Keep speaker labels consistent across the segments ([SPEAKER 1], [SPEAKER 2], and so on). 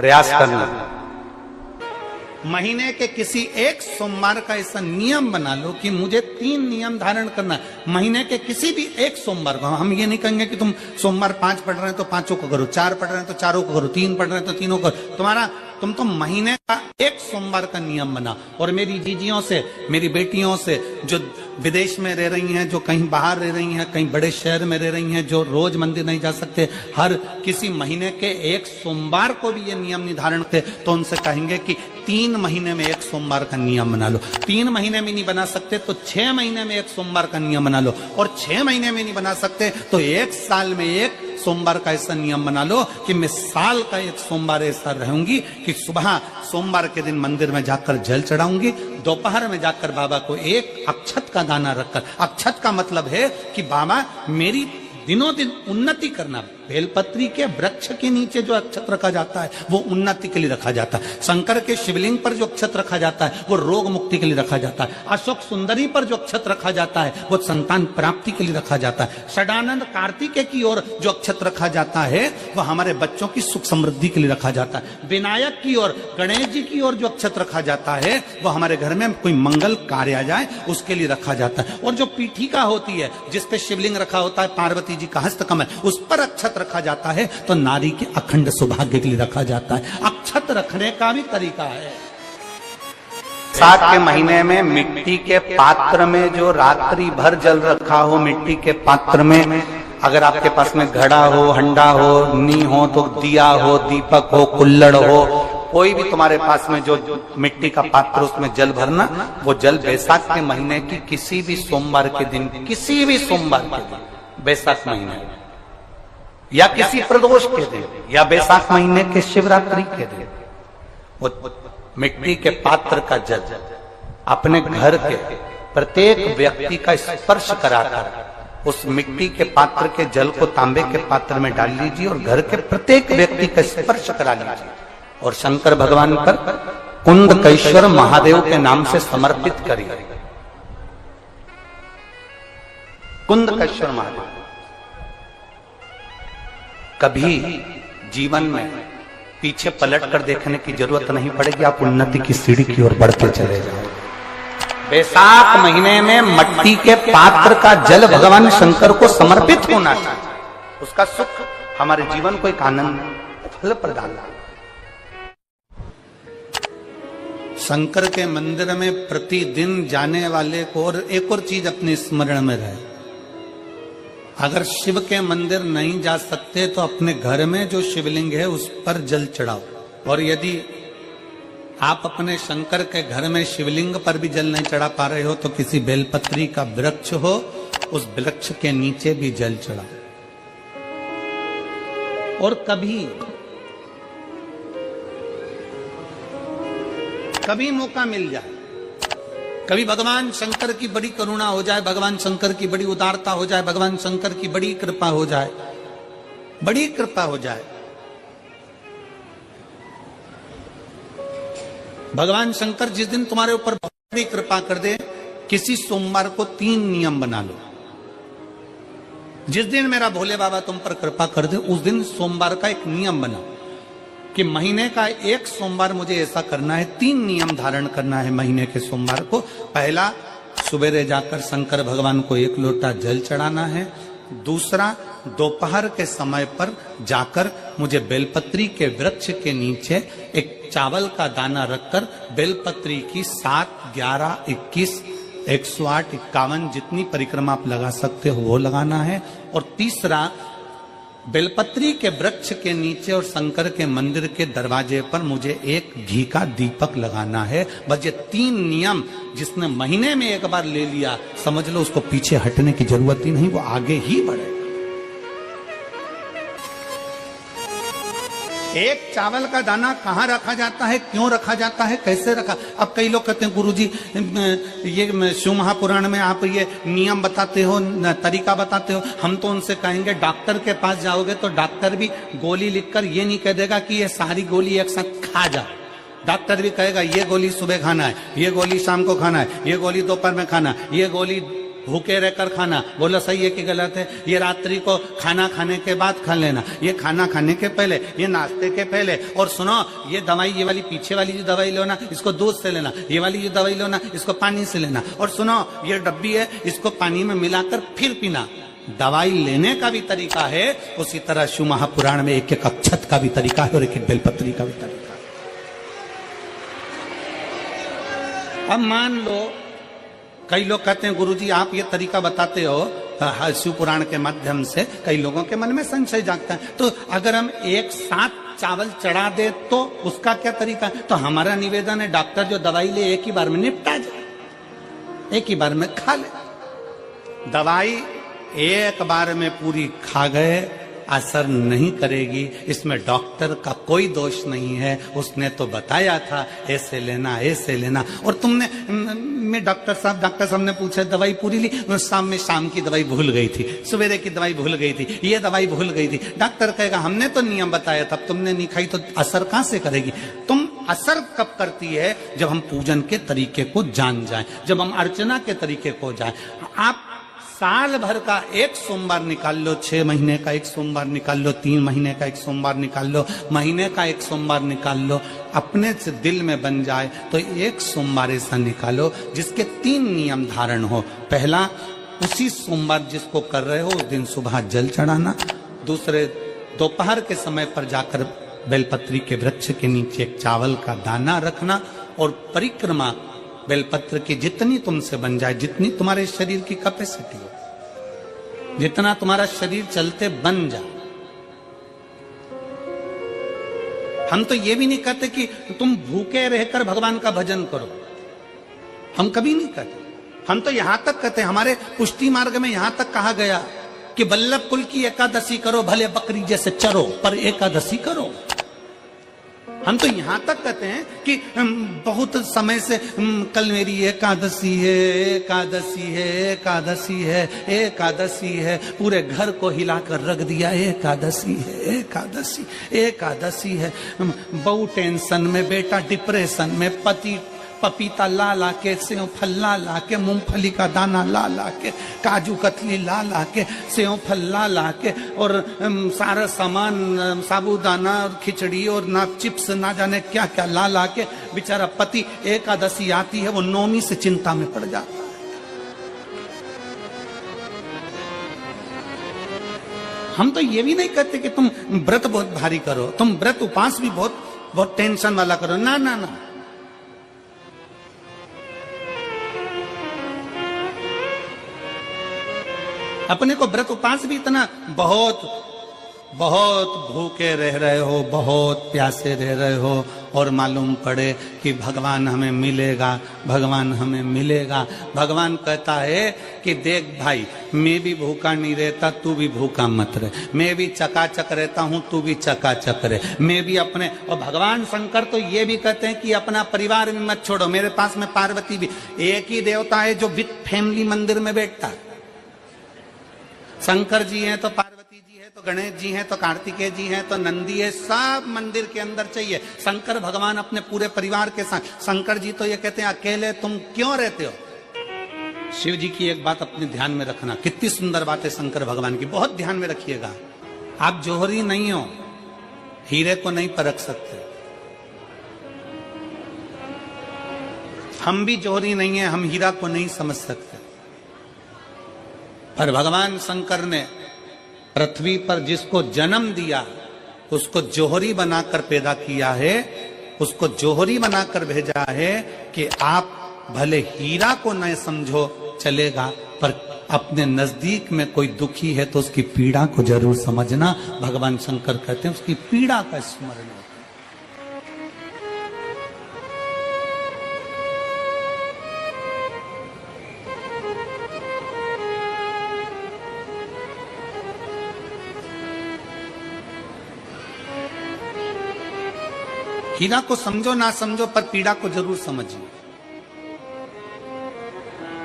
[SPEAKER 1] प्रयास करना।
[SPEAKER 2] महीने के किसी एक सोमवार का ऐसा नियम बना लो कि मुझे 3 नियम धारण करना है। महीने के किसी भी एक सोमवार को हम ये नहीं कहेंगे कि तुम सोमवार 5 पढ़ रहे हैं तो 5 को करो, 4 पढ़ रहे हैं तो 4 को करो, 3 पढ़ रहे हैं तो 3 को करो। तुम तो महीने का एक सोमवार का नियम बना। और मेरी जीजियों से, मेरी बेटियों से जो विदेश में रह रही हैं, जो कहीं बाहर रह रही हैं, कहीं बड़े शहर में रह रही हैं, जो रोज मंदिर नहीं जा सकते, हर किसी महीने के एक सोमवार को भी ये नियम निर्धारण थे, तो उनसे कहेंगे कि 3 महीने में एक सोमवार का नियम बना लो। 3 महीने में नहीं बना सकते तो 6 महीने में एक सोमवार का नियम बना लो। और 6 महीने में नहीं बना सकते तो 1 साल में एक सोमवार का ऐसा नियम बना लो कि मैं साल का एक सोमवार ऐसा रहूंगी कि सुबह सोमवार के दिन मंदिर में जाकर जल चढ़ाऊंगी, दोपहर में जाकर बाबा को एक अक्षत का दाना रखकर, अक्षत का मतलब है कि बाबा मेरी दिनों दिन उन्नति करना। बेलपत्री के वृक्ष के नीचे जो अक्षत रखा जाता है वो उन्नति के लिए रखा जाता है। शंकर के शिवलिंग पर जो अक्षत रखा जाता है वो रोग मुक्ति के लिए रखा जाता है। अशोक सुंदरी पर जो अक्षत रखा जाता है वो संतान प्राप्ति के लिए रखा जाता है। षडानंद कार्तिकेय की ओर जो अक्षत रखा जाता है वह हमारे बच्चों की सुख समृद्धि के लिए रखा जाता है। विनायक की ओर, गणेश जी की ओर जो अक्षत रखा जाता है वो हमारे घर में कोई मंगल कार्य आ जाए उसके लिए रखा जाता है। और जो पीठिका होती है जिसपे शिवलिंग रखा होता है, पार्वती जी का हस्तकमल, उस पर अक्षत रखा जाता है तो नारी के अखंड सौभाग्य के लिए रखा जाता है। अक्षत रखने का भी तरीका है।
[SPEAKER 1] साथ के महीने में मिट्टी के पात्र में जो रात्रि भर जल रखा हो, मिट्टी के पात्र में, अगर आपके पास में घड़ा हो, हंडा हो, नी हो तो दिया हो, दीपक हो, कुल्लड़ हो, कोई भी तुम्हारे पास में जो मिट्टी का पात्र उसमें जल भरना, वो जल बैसाख के महीने की किसी भी सोमवार के दिन, किसी भी सोमवार के दिन, बैसाख महीने या किसी प्रदोष के दिन या बैसाख महीने के शिवरात्रि के दिन, वो मिट्टी के पात्र का जल अपने घर के प्रत्येक व्यक्ति का स्पर्श कराकर उस मिट्टी के पात्र के जल को तांबे के पात्र में डाल लीजिए और घर के प्रत्येक व्यक्ति का स्पर्श करा लीजिए और शंकर भगवान पर कुंदकेश्वर महादेव के नाम से समर्पित करिए। कुंदकेश्वर महादेव। कभी जीवन में पीछे पलट कर देखने की जरूरत नहीं पड़ेगी, आप उन्नति की सीढ़ी की ओर बढ़ते चले जाओ। बैसाख महीने में मट्टी के पात्र का जल भगवान शंकर को समर्पित होना चाहिए। उसका सुख हमारे जीवन को एक आनंद फल प्रदान।
[SPEAKER 2] शंकर के मंदिर में प्रतिदिन जाने वाले को और एक और चीज अपने स्मरण में रहे, अगर शिव के मंदिर नहीं जा सकते तो अपने घर में जो शिवलिंग है उस पर जल चढ़ाओ। और यदि आप अपने शंकर के घर में शिवलिंग पर भी जल नहीं चढ़ा पा रहे हो तो किसी बेलपत्री का वृक्ष हो, उस वृक्ष के नीचे भी जल चढ़ाओ। और कभी मौका मिल जाए, कभी भगवान शंकर की बड़ी करुणा हो जाए, भगवान शंकर की बड़ी उदारता हो जाए, भगवान शंकर की बड़ी कृपा हो जाए, बड़ी कृपा हो जाए, भगवान शंकर जिस दिन तुम्हारे ऊपर बड़ी कृपा कर दे, किसी सोमवार को 3 नियम बना लो। जिस दिन मेरा भोले बाबा तुम पर कृपा कर दे उस दिन सोमवार का एक नियम बना कि महीने का एक सोमवार मुझे ऐसा करना है, 3 नियम धारण करना है महीने के सोमवार को। पहला, सुबेरे जाकर शंकर भगवान को 1 लोटा जल चढ़ाना है। दूसरा, दोपहर के समय पर जाकर मुझे बेलपत्री के वृक्ष के नीचे एक चावल का दाना रखकर बेलपत्री की 7, 11, 21, 108, 51 जितनी परिक्रमा आप लगा सकते हो वो लगाना है। और तीसरा, बेलपत्री के वृक्ष के नीचे और शंकर के मंदिर के दरवाजे पर मुझे एक घी का दीपक लगाना है। बस ये 3 नियम जिसने महीने में एक बार ले लिया, समझ लो उसको पीछे हटने की जरूरत ही नहीं, वो आगे ही बढ़ेगा। एक चावल का दाना कहाँ रखा जाता है, क्यों रखा जाता है, कैसे रखा? अब कई लोग कहते हैं गुरुजी ये शिव महापुराण में आप ये नियम बताते हो, तरीका बताते हो। हम तो उनसे कहेंगे डॉक्टर के पास जाओगे तो डॉक्टर भी गोली लिखकर ये नहीं कह देगा कि ये सारी गोली एक साथ खा जा। डॉक्टर भी कहेगा ये गोली सुबह खाना है, ये गोली शाम को खाना है, ये गोली दोपहर में खाना, ये गोली भूखे रहकर खाना, बोलो सही है कि गलत है? ये रात्रि को खाना खाने के बाद खा लेना, ये खाना खाने के पहले, ये नाश्ते के पहले। और सुनो, ये दवाई, ये वाली पीछे वाली जो दवाई लो ना, इसको दूध से लेना, ये वाली जो दवाई लो ना, इसको पानी से लेना। और सुनो, ये डब्बी है, इसको पानी में मिलाकर फिर पीना। दवाई लेने का भी तरीका है, उसी तरह शिव महापुराण में एक एक अक्षत का भी तरीका है और एक एक बेलपत्री का भी तरीका है। अब मान लो कई लोग कहते हैं गुरुजी आप ये तरीका बताते हो शिव पुराण के माध्यम से, कई लोगों के मन में संशय जागता है, तो अगर हम एक साथ चावल चढ़ा दे तो उसका क्या तरीका है? तो हमारा निवेदन है डॉक्टर जो दवाई ले एक ही बार में निपटा जाए, एक ही बार में खा ले। दवाई एक बार में पूरी खा गए असर नहीं करेगी, इसमें डॉक्टर का कोई दोष नहीं है। उसने तो बताया था ऐसे लेना, ऐसे लेना। और तुमने मैं डॉक्टर साहब ने पूछा दवाई पूरी ली, शाम की दवाई भूल गई थी, सवेरे की दवाई भूल गई थी, ये दवाई भूल गई थी। डॉक्टर कहेगा हमने तो नियम बताया था, तुमने नहीं खाई तो असर कहां से करेगी? तुम असर कब करती है? जब हम पूजन के तरीके को जान जाए, जब हम अर्चना के तरीके को जाए। आप साल भर का एक सोमवार निकाल लो, 6 महीने का एक सोमवार निकाल लो, 3 महीने का एक सोमवार निकाल लो, महीने का एक सोमवार निकाल लो, अपने से दिल में बन जाए तो एक सोमवार ऐसा निकालो जिसके 3 नियम धारण हो। पहला, उसी सोमवार जिसको कर रहे हो उस दिन सुबह जल चढ़ाना। दूसरे, दोपहर के समय पर जाकर बेलपत्री के वृक्ष के नीचे एक चावल का दाना रखना और परिक्रमा बेलपत्र की जितनी तुमसे बन जाए, जितनी तुम्हारे शरीर की कैपेसिटी हो, जितना तुम्हारा शरीर चलते बन जाए। हम तो ये भी नहीं कहते कि तुम भूखे रहकर भगवान का भजन करो, हम कभी नहीं कहते। हम तो यहां तक कहते हैं, हमारे पुष्टि मार्ग में यहां तक कहा गया कि वल्लभ कुल की एकादशी करो, भले बकरी जैसे चरो पर एकादशी करो। हम तो यहां तक कहते हैं कि बहुत समय से कल मेरी एकादशी है, एकादशी है, एकादशी है, एकादशी है, पूरे घर को हिलाकर रख दिया, एकादशी है, एकादशी, एकादशी है। बहू टेंशन में, बेटा डिप्रेशन में, पति पपीता ला ला के, सेव फल ला ला के, मूंगफली का दाना ला ला के, काजू कतली ला ला के, सेव फल ला ला के, और सारा सामान, साबूदाना और खिचड़ी और ना चिप्स ना जाने क्या क्या ला ला के, बेचारा पति एकादशी आती है वो 9वीं से चिंता में पड़ जाता है। हम तो ये भी नहीं कहते कि तुम व्रत बहुत भारी करो, तुम व्रत उपास भी बहुत टेंशन वाला करो, ना ना ना। अपने को व्रत उपास भी इतना बहुत भूखे रह रहे हो, बहुत प्यासे रह रहे हो, और मालूम पड़े कि भगवान हमें मिलेगा, भगवान हमें मिलेगा। भगवान कहता है कि देख भाई, मैं भी भूखा नहीं रहता, तू भी भूखा मत रहे, मैं भी चकाचक रहता हूं, तू भी चकाचक रहे, मैं भी अपने। और भगवान शंकर तो ये भी कहते हैं कि अपना परिवार भी मत छोड़ो। मेरे पास में पार्वती भी, एक ही देवता है जो विद फैमिली मंदिर में बैठता है। शंकर जी हैं तो पार्वती जी है, तो गणेश जी हैं, तो कार्तिकेय जी हैं, तो नंदी है, सब मंदिर के अंदर चाहिए। शंकर भगवान अपने पूरे परिवार के साथ। शंकर जी तो ये कहते हैं अकेले तुम क्यों रहते हो? शिव जी की एक बात अपने ध्यान में रखना, कितनी सुंदर बात है शंकर भगवान की, बहुत ध्यान में रखिएगा। आप जौहरी नहीं हो, हीरे को नहीं परख सकते। हम भी जौहरी नहीं है, हम हीरा को नहीं समझ सकते। पर भगवान शंकर ने पृथ्वी पर जिसको जन्म दिया उसको जौहरी बनाकर पैदा किया है, उसको जौहरी बनाकर भेजा है कि आप भले हीरा को न समझो चलेगा, पर अपने नजदीक में कोई दुखी है तो उसकी पीड़ा को जरूर समझना। भगवान शंकर कहते हैं उसकी पीड़ा का स्मरण हो। हीरा को समझो ना समझो, पर पीड़ा को जरूर समझिए।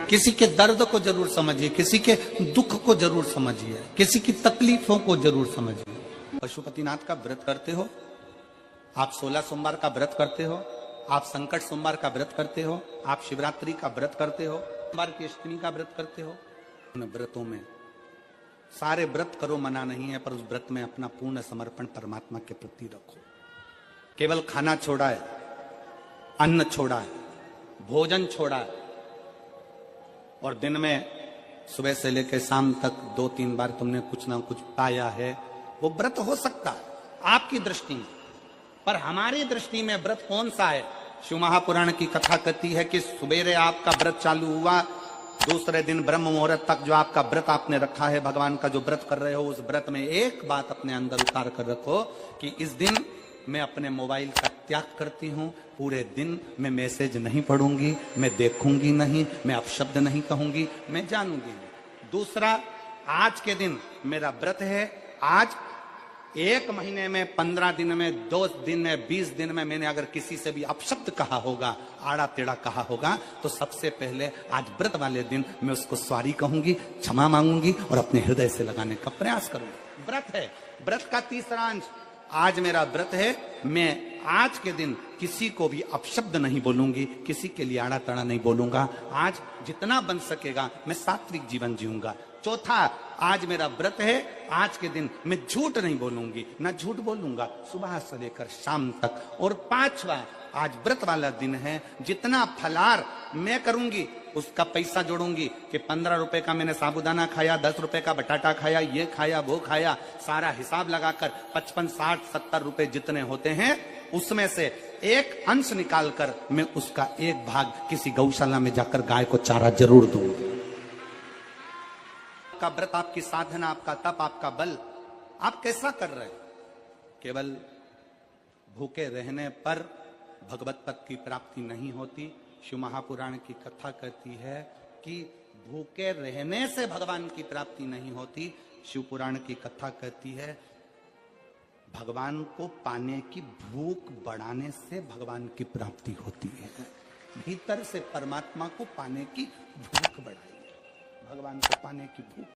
[SPEAKER 2] किसी के दर्द को जरूर समझिए, किसी के दुख को जरूर समझिए, किसी की तकलीफों को जरूर समझिए। पशुपतिनाथ का व्रत करते हो आप, 16 सोमवार का व्रत करते हो आप, संकट सोमवार का व्रत करते हो आप, शिवरात्रि का व्रत करते हो, सोमवार की अष्टमी का व्रत करते हो, उन व्रतों में सारे व्रत करो, मना नहीं है, पर उस व्रत में अपना पूर्ण समर्पण परमात्मा के प्रति रखो। केवल खाना छोड़ा है, अन्न छोड़ा है, भोजन छोड़ा है, और दिन में सुबह से लेकर शाम तक 2-3 बार तुमने कुछ ना कुछ पाया है, वो व्रत हो सकता है आपकी दृष्टि में, पर हमारी दृष्टि में व्रत कौन सा है? शिव महापुराण की कथा कहती है कि सुबेरे आपका व्रत चालू हुआ, दूसरे दिन ब्रह्म मुहूर्त तक जो आपका व्रत आपने रखा है, भगवान का जो व्रत कर रहे हो, उस व्रत में एक बात अपने अंदर उतार कर रखो कि इस दिन मैं अपने मोबाइल का त्याग करती हूं, पूरे दिन मैं मैसेज नहीं पढ़ूंगी, मैं देखूंगी नहीं, मैं अपशब्द नहीं कहूंगी, मैं जानूंगी नहीं। दूसरा, आज के दिन मेरा व्रत है, आज 1 महीने में, 15 दिन में, 2 दिन में, 20 दिन में मैंने अगर किसी से भी अपशब्द कहा होगा, आड़ा टेढ़ा कहा होगा, तो सबसे पहले आज व्रत वाले दिन मैं उसको सॉरी कहूंगी, क्षमा मांगूंगी और अपने हृदय से लगाने का प्रयास करूंगी। व्रत है। व्रत का तीसरा अंश, आज मेरा व्रत है, मैं आज के दिन किसी को भी अपशब्द नहीं बोलूंगी, किसी के लिए आड़ा टेढ़ा नहीं बोलूंगा, आज जितना बन सकेगा मैं सात्विक जीवन जीऊंगा। चौथा, आज मेरा व्रत है, आज के दिन मैं झूठ नहीं बोलूंगी, ना झूठ बोलूंगा सुबह से लेकर शाम तक। और 5वां, आज व्रत वाला दिन है, जितना फलार मैं करूंगी उसका पैसा जोड़ूंगी कि 15 रुपए का मैंने साबुदाना खाया, 10 रुपए का बटाटा खाया, ये खाया, वो खाया, सारा हिसाब लगाकर 55, 60, 70 रुपए जितने होते हैं, उसमें से एक अंश निकालकर मैं उसका एक भाग किसी गौशाला में जाकर गाय को चारा जरूर दूंगी। आपका व्रत, आपकी साधना, आपका तप, आपका बल, आप कैसा कर रहे हैं? केवल भूखे रहने पर भगवत पद की प्राप्ति नहीं होती। शिव महापुराण की कथा कहती है कि भूखे रहने से भगवान की प्राप्ति नहीं होती। शिव पुराण की कथा कहती है भगवान को पाने की भूख बढ़ाने से भगवान की प्राप्ति होती है। भीतर से परमात्मा को पाने की भूख बढ़ाइए, भगवान को पाने की भूख।